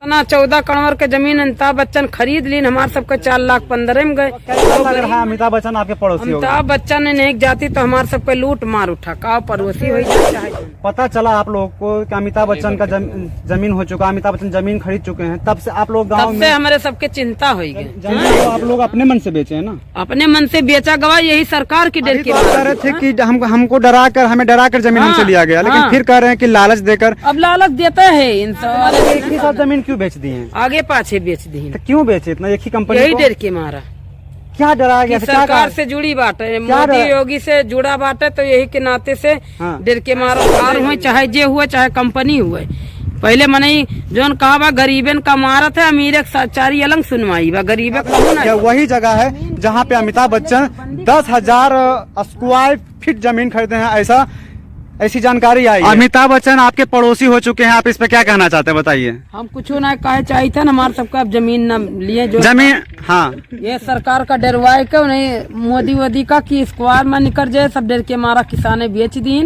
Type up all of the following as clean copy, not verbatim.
ना 14 करोड़ के जमीन अमिताभ बच्चन खरीद ली, हमारे सबके 4,15,00,000 में गए। कैसा लग रहा है अमिताभ बच्चन आपके पड़ोसी हो गए? अमिताभ बच्चन ने नहीं जाती तो हमारे सबके लूट मार उठा का पड़ोसी हो जाए। पता चला आप लोगों को कि अमिताभ बच्चन का जमीन हो चुका, अमिताभ बच्चन जमीन खरीद चुके हैं, तब से आप लोग गाँव में हमारे सबके चिंता हो गई। जमीन तो आप लोग अपने मन से बेचे है ना? अपने मन से बेचा गवा, यही सरकार की डर की बात कर रहे थे कि हमको डरा कर, हमें डरा कर जमीन हमसे लिया गया, लेकिन फिर कह रहे हैं कि लालच देकर। अब लालच देता है इन सब। एक ही साथ जमीन क्यों बेच दी है? आगे पाछे बेच दी, तो क्यों बेचे इतना एक ही कंपनी? यही डर के मारा। क्या डरा गया? सरकार से जुड़ी बात है, मोदी योगी से जुड़ा बात है, तो यही के नाते से डर के मारा। कार हुए चाहे जे हुए चाहे कंपनी हुए, पहले मने जोन कहा बा गरीबन का मारा था, अमीर चारी अलग सुनवाई बा, गरीब वही जगह है जहाँ पे अमिताभ बच्चन 10,000 स्क्वायर फीट जमीन खरीदे हैं, ऐसी जानकारी आई। अमिताभ बच्चन आपके पड़ोसी हो चुके हैं, आप इस पे क्या कहना चाहते हैं बताइए? हम कुछ ना कहे चाहिए था, हमारे सबका अब जमीन न लिए जो जमीन। हाँ, ये सरकार का डरवाए क्यों नहीं मोदी वोदी का कि स्क्वायर में निकल जाए, सब डर के मारा किसाने बेच दी।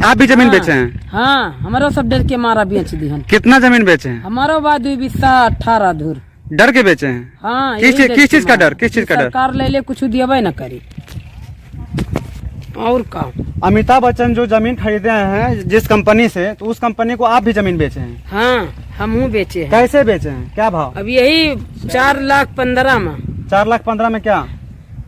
आप भी जमीन बेचे हैं? हाँ, हमारा सब डर के मारा बेच दी। कितना जमीन बेचे हैं? हमारा बाद 18 धूर डर के बेचे हैं। हाँ, किस चीज का डर? किस चीज का डर? सरकार ले ले कुछ दिया न करी और का। अमिताभ बच्चन जो जमीन खरीदे हैं जिस कंपनी से, तो उस कंपनी को आप भी जमीन बेचे हैं? हाँ, हम बेचे हैं। कैसे बेचे हैं, क्या भाव? अब यही 4,15,00,000 में। 4,15,00,000 में क्या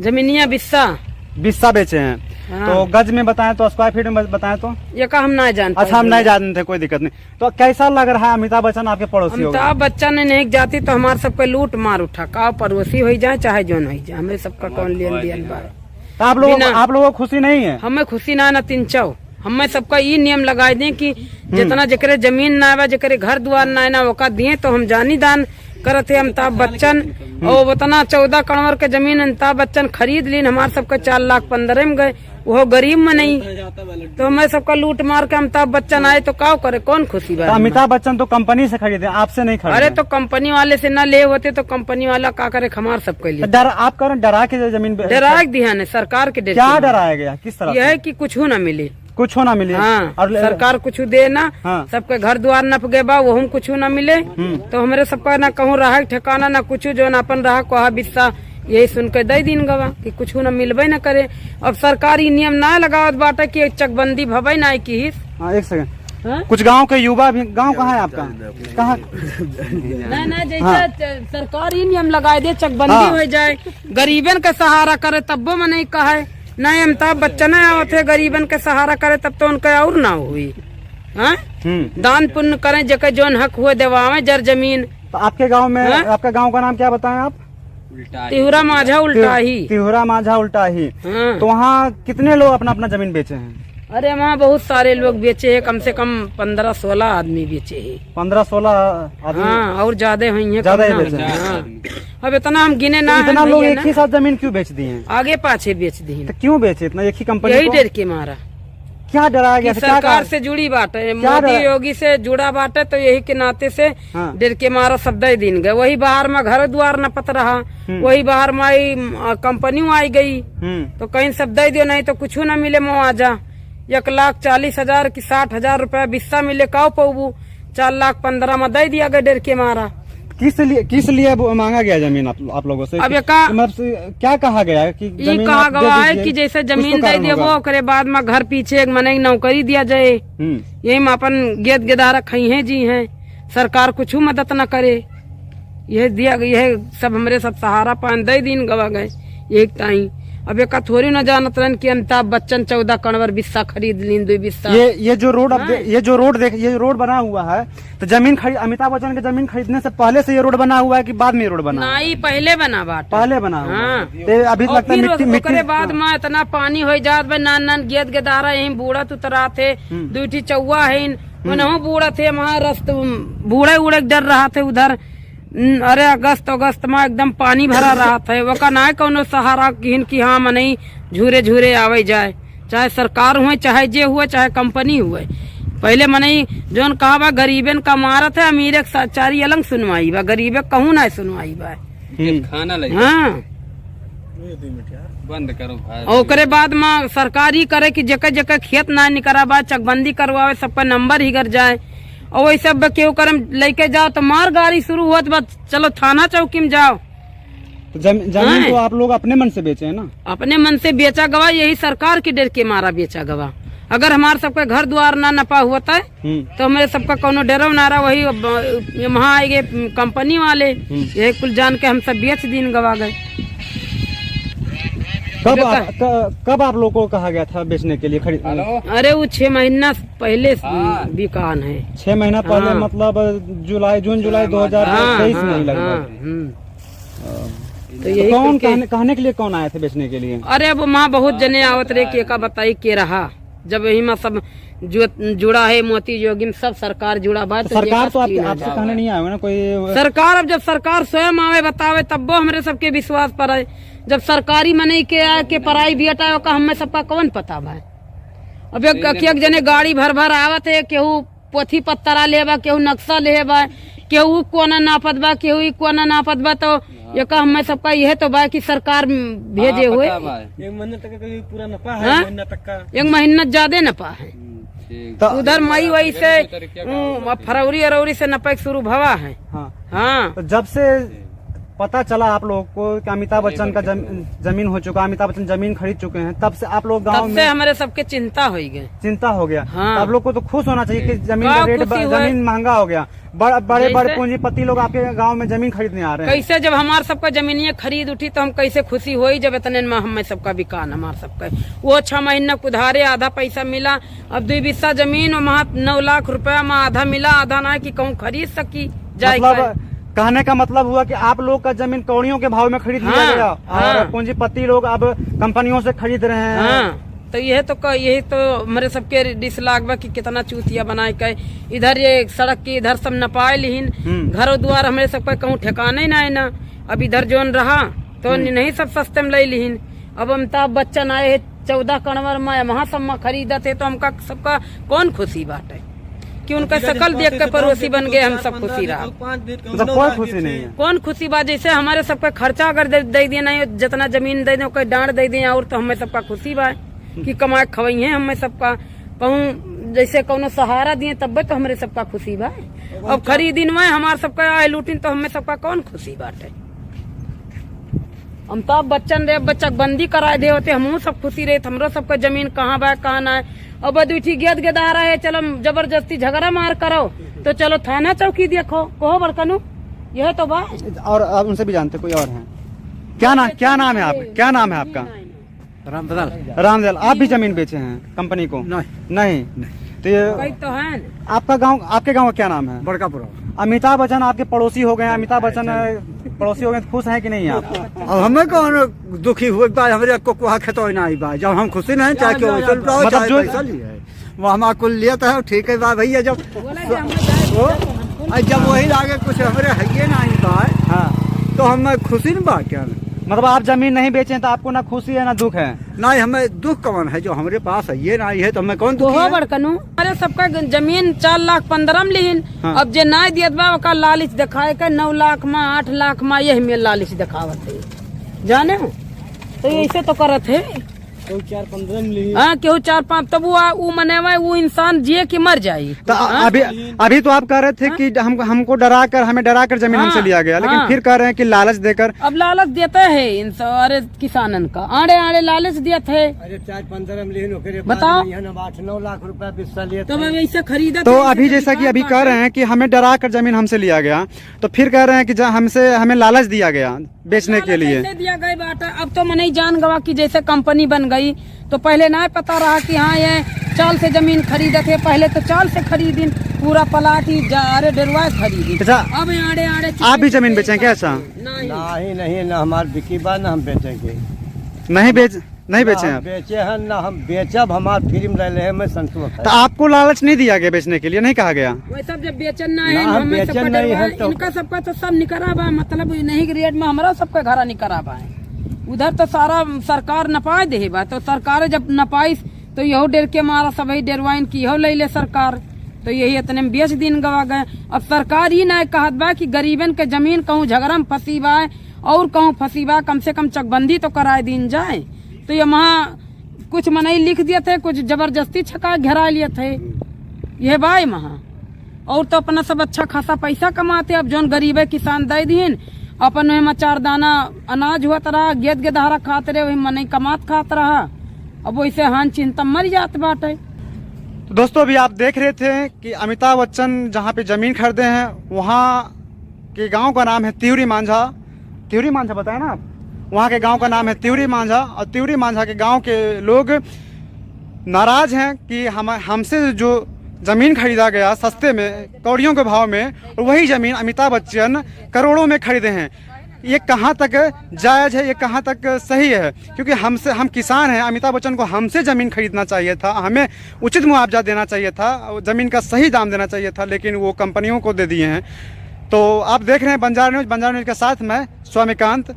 जमीनिया बिस्सा बेचे हैं? हाँ। तो गज में बताएं तो, स्क्वायर फीट में बताएं तो? ये का हम नहीं जानते। अच्छा, हम नहीं जानते, कोई दिक्कत नहीं। तो कैसा लग रहा है अमिताभ बच्चन आपके पड़ोसी? अमिताभ बच्चन ने नहीं जाती तो हमारे सबके लूट मार उठा का पड़ोसी हो जाए चाहे जो नहीं जाए, हमें सबका कौन लेन देन बा। तो आप लोगों को खुशी नहीं है? हमें खुशी ना 300। हमें सबका ये नियम लगाए दें कि जितना जकरे जमीन ना आवे, जकरे घर द्वार ना ना वका दिए, तो हम जानी दान करते अमिताभ बच्चन। और उतना 14 करोड़ के जमीन अमिताभ बच्चन खरीद ली, हमारे सबके 4,15,00,000 में गए, वो गरीब में नहीं। तो हमें सबका लूट मार के अमिताभ बच्चन आए तो क्या करे, कौन खुशी बात? अमिताभ बच्चन तो कंपनी से खरीदे, आपसे नहीं खरीदे। अरे तो कंपनी वाले से न ले होते तो कंपनी वाला क्या करे, हमारे सबके लिए आप करें डरा के जमीन डरा दिया है सरकार के डर। क्या डराया गया, किस तरह? यह है कि कुछ न मिले, कुछ ना मिले। हाँ, और सरकार कुछ दे ना। हाँ, सबके घर द्वार नप गए बा, वो हम कुछ न मिले, तो हमारे सबका न कहूँ रहा ठिकाना न कुछ, जो न अपन रहा कोहा बिस्सा, यही सुन के दे दिन गवा कि कुछ न मिलबे न करे। अब सरकारी नियम ना लगावत बाटे कि चकबंदी भवे ना की। एक सेकंड, कुछ गांव के युवा भी, गांव कहाँ है आपका? कहाँ? ना जैसे सरकारी नियम लगाए दे, चकबंदी हो जाए, गरीबन के सहारा करे, तब वो नहीं कहे नहीं अमिताभ बच्चन आवत है गरीबन के सहारा करे, तब तो उनका और ना हुई। दान पुण्य करें, जके जोन हक हुए देवावे जर जमीन। तो आपके गांव में, आपका गांव का नाम क्या बताएं आप? तिहुरा माझा उल्टाही। तिहुरा माझा उल्टाही। तो वहाँ कितने लोग अपना अपना जमीन बेचे हैं? अरे वहाँ बहुत सारे लोग बेचे हैं, कम से कम 15-16 आदमी बेचे हैं। 15-16 आदमी? हाँ, और ज्यादा हुई है, ज्यादा ही बेचे हैं। अब इतना हम गिने ना। इतना लोग एक ही साथ जमीन क्यों बेच दी है? आगे पाछे बेच दी। तो क्यों बेचे इतना एक ही कंपनी? यही डर के मारा। क्या डरा गया? सरकार से जुड़ी बात है, मोदी योगी से जुड़ा बात है, तो यही के नाते से डर के मारा सब दिन गए। वही बाहर में घर द्वार न पत रहा, वही बाहर में आई कंपनी आई गई, तो कहीं सब दे दियो, नहीं तो कुछ न मिले मुआवजा। 1,40,000 की 60,000 रुपया बिस्सा मिले, काउ पबू 4,15,00,000 में दे दिया गया डर के मारा। किस लिए मांगा गया जमीन आप लोगों से? अब क्या कहा गया कि ये कहा गया है कि जैसे जमीन दे दिया वो करे बाद में घर पीछे एक मने नौकरी दिया जाए, यही में अपन गेद गेदारा खई है जी हैं, सरकार कुछ मदद न करे, यह दिया गया है। सब हमारे सब सहारा पान दे दिन गवा गए एक टाइम। अब एक थोड़ी न जानत रहन कि अमिताभ बच्चन 14 करोड़ बिस्सा खरीद लीन, 2 बिस्सा। ये जो रोड बना हुआ है, तो जमीन अमिताभ बच्चन के जमीन खरीदने से पहले से ये रोड बना हुआ है कि बाद में रोड बना? नहीं, पहले बना बात, पहले बना। हाँ, अभी लगता है मिट्टी बाद में इतना पानी हो जात बे, नान गेद गेदारा यही बूढ़ा उतरा थे, 2 चौवा है, उन्हों बूढ़ा थे, वहाँ रस्त बूढ़े उड़े डर रहा थे उधर। अरे अगस्त में एकदम पानी भरा रहा था, वो का ना कौनो सहारा की हाँ मनी झूरे आवे जाए, चाहे सरकार हुए चाहे जे हुए चाहे कंपनी हुए। पहले मनी जोन कहा बा गरीबन का मारत है, अमीर चारी अलग सुनवाई बा, गरीबे कहूँ ना सुनवाई बा। हाँ, बंद करो भाई। ओकरे बाद में सरकारी करे कि जगह जगह खेत ना निकरा बा, चकबंदी करवावे, सबका नंबर ही गर जाए। और वैसे अब केहू करम लेके जाओ तो मार गाड़ी शुरू होत बस चलो थाना चौकी में जाओ। तो जमीन तो आप लोग अपने मन से बेचे हैं ना? अपने मन से बेचा गवा, यही सरकार के डर के मारा बेचा गवा। अगर हमारे सबका घर द्वार ना नपा होता है तो हमारे सबका कोनो डरो नारा, वही वहाँ आए गए कंपनी वाले, यही कुल जान के हम सब बेच दिन गवा गए। कब आप लोगों को कहा गया था बेचने के लिए खरीद? अरे वो 6 महीना पहले दुकान है। 6 महीना पहले मतलब जून जुलाई 2023 में लगभग। तो यही कौन कहने के लिए कौन आए थे बेचने के लिए? अरे अब वहाँ बहुत जने आवत रहे के का बताई के रहा, जब यही में सब जुड़ा है मोती जोगी में सब सरकार जुड़ा बात। तो सरकार तो आपसे कहने नहीं आए ना कोई? सरकार अब जब सरकार स्वयं आवे बतावे तब वो हमारे सबके विश्वास पर है। जब सरकारी मने के आए के पराई भी हटाओ का हमें सबका कौन पता भाई। अब एक जने गाड़ी भर भर आवत है, केहू पोथी पत्तरा लेबा, केहू नक्शा लेबा, केहू कोना नापत बा, केहू कोना नापत बा। तो ये का हमें सबका यह तो बा कि सरकार भेजे हुए 1 महीना तक का पूरा नपा है, महीना तक का 1 महीना ज्यादा नपा है। तो उधर मई वही से फरवरी अरवरी से नपा शुरू भवा है। हाँ। तो जब से पता चला आप लोगों को कि अमिताभ बच्चन का जमीन हो चुका, अमिताभ बच्चन जमीन खरीद चुके हैं, तब से आप लोग गांव में हमारे सबके चिंता हो गए। चिंता हो गया। हाँ। आप लोग को तो खुश होना चाहिए कि जमीन का रेट, जमीन महंगा हो गया। बड़े बड़े पूंजीपति लोग आपके गांव में जमीन खरीदने आ रहे हैं। कैसे जब हमारे सबका जमीन खरीद उठी तो हम कैसे खुशी हुई जब इतने हमें सबका बिकान हमारे सबका वो 6 महीना उधारे आधा पैसा मिला। अब 2 बिस्सा जमीन और 9 लाख रुपया में आधा मिला, आधा ना कि कहूँ खरीद सकी जाए। कहने का मतलब हुआ कि आप लोग का जमीन कौड़ियों के भाव में खरीद लिया गया और पूंजीपति लोग अब कंपनियों से खरीद रहे हैं। तो यही तो हमारे सबके डिस लागबा कि कितना चूतिया बनाए के इधर ये सड़क की इधर सब नपाए लिहिन, घरों द्वार हमारे सबका कहूँ ठिकाने ना है ना। अब इधर जोन रहा तो नहीं सब सस्ते में ले लिहिन। अब अमिताभ बच्चन आए है 14 कणवर में, वहाँ सब में खरीदा थे तो हमका सबका कौन खुशी बात है कि उनका शकल देख कर पड़ोसी बन गए, हम सब खुशी रहा। कोई खुशी नहीं है। कौन खुशी बात? जैसे हमारे सबका खर्चा अगर दे दिए नहीं, जितना जमीन दे दे कोई डांड दे दिए और तो हमें सबका खुशी बा कि कमाए खवई है। हमें सबका कहूँ जैसे कौनो सहारा दिए तब तो हमारे सबका खुशी बा। अब खरीदिन में हमारे सबका आए लूटिन तो हमें सबका कौन खुशी बात है। अमिताभ बच्चन रे बच्चा बंदी कराए दे होते हम सब खुशी रहे, हमरो सबका जमीन कहाँ बा कहाँ ना है। अब दूठी गेद गेदारा है, चलो जबरदस्ती झगड़ा मार करो तो चलो थाना चौकी देखो कहो बड़कनू, यह तो बात। और आप उनसे भी जानते कोई और हैं? क्या नाम है आपका? क्या नाम है आपका? रामदयाल। आप भी जमीन बेचे हैं कंपनी को? नहीं। तो ये तो है। आपका गांव, आपके गांव का क्या नाम है? बड़कापुरा। अमिताभ बच्चन आपके पड़ोसी हो गए, अमिताभ बच्चन पड़ोसी हो गए, खुश हैं कि नहीं आप? अब हमें कौन दुखी हुए बा, हमारे को कोहा खेतो ना आई बा, जब हम खुशी नहीं चाहे कि वैसे लुटाओ चाहे पैसा लिए वो हमारा कुल लिया है ठीक है बा भैया। जब वही लागे कुछ हमारे है ना आई बा, हाँ तो हमें खुशी नहीं बा क्या? मतलब आप जमीन नहीं बेचे तो आपको ना खुशी है ना दुख है? नहीं, हमें दुख कौन है जो हमारे पास है ये नहीं है तो हमें कौन दुख है? बड़कनू अरे सबका जमीन 4 लाख 15 में लिहिन। हाँ। अब जे ना दियत बा का लालच दिखाए के 9 लाख में 8 लाख में यही में लालच दिखावत है जाने तो ऐसे तो करत है। 4-15 में हाँ केहू 4-5 तब वो मनेवा वो इंसान जिए कि मर जाये। तो अभी तो आप कह रहे थे कि हमको हमें डरा कर जमीन हमसे लिया गया, लेकिन फिर कह रहे हैं कि लालच देकर। अब लालच देते है अरे किसानन का आड़े लालच देते है। अरे 4-15 में बताओ 8-9 लाख रुपया बिस्सा लिए तो ऐसे खरीदा। तो अभी जैसा कि अभी कह रहे हैं कि हमें डरा कर जमीन हमसे लिया गया, तो फिर कह रहे हैं कि हमें लालच दिया गया बेचने के लिए। दिया गई बात। अब तो मैं नहीं जान गवा कि जैसे कंपनी बन गई तो पहले ना पता रहा कि हाँ ये चाल से जमीन खरीदे थे, पहले तो चाल से खरीदी पूरा प्लाट ही अरे डरवा खरीदी। अच्छा अब आड़े आप भी जमीन बेचें क्या? ऐसा नहीं ना हमारे बिकी बा ना हम बेचेंगे। नहीं बेचे हैं? बेचे हैं ना हम बेचब, हमारे फ्री में रहे मैं संतोष है। तो आपको लालच नहीं दिया गया बेचने के लिए? नहीं कहा गया वैसा जब बेचन ना है इनका सबका तो सब निकरा बा, मतलब नहीं रेट में हमारा सबका घरा निकरा बा है। उधर तो सारा सरकार नपाए दे बा, तो सरकार जब नपाई तो यहो डेर के मारा सब डेरवाइन की यहो ले ले सरकार, तो यही इतने में 20 दिन गवा गए। अब सरकार ही ना कहत बा कि गरीबन के जमीन कहूँ झगड़ा में फंसी बा और कहूँ फंसी बा, कम से कम चकबंदी तो कराए दिन जाए। तो ये वहाँ कुछ मनई लिख दिए थे, कुछ जबरदस्ती छका घेरा लिए थे, ये बाई वहाँ और तो अपना सब अच्छा खासा पैसा कमाते। अब जोन गरीबे किसान दे दीन अपन में 4 दाना अनाज हुआ रहा, गेद गेदहारा खाते रहे, वही मन कमात खात रहा। अब वैसे हान चिंता मर जात बाटे। तो दोस्तों अभी आप देख रहे थे कि अमिताभ बच्चन जहाँ पे जमीन खरीदे हैं वहाँ के गांव का नाम है तिवरी मांझा। तिवरी मांझा बताया ना आप? वहाँ के गांव का नाम है तिवरी मांझा। और तिवरी मांझा के गांव के लोग नाराज हैं कि हमसे जो जमीन खरीदा गया सस्ते में कौड़ियों के भाव में, और वही जमीन अमिताभ बच्चन करोड़ों में खरीदे हैं। ये कहाँ तक जायज़ है, ये कहाँ तक सही है? क्योंकि हम किसान हैं, अमिताभ बच्चन को हमसे ज़मीन खरीदना चाहिए था, हमें उचित मुआवजा देना चाहिए था, ज़मीन का सही दाम देना चाहिए था, लेकिन वो कंपनियों को दे दिए हैं। तो आप देख रहे हैं बंजारा न्यूज़ के साथ मैं स्वामीकांत।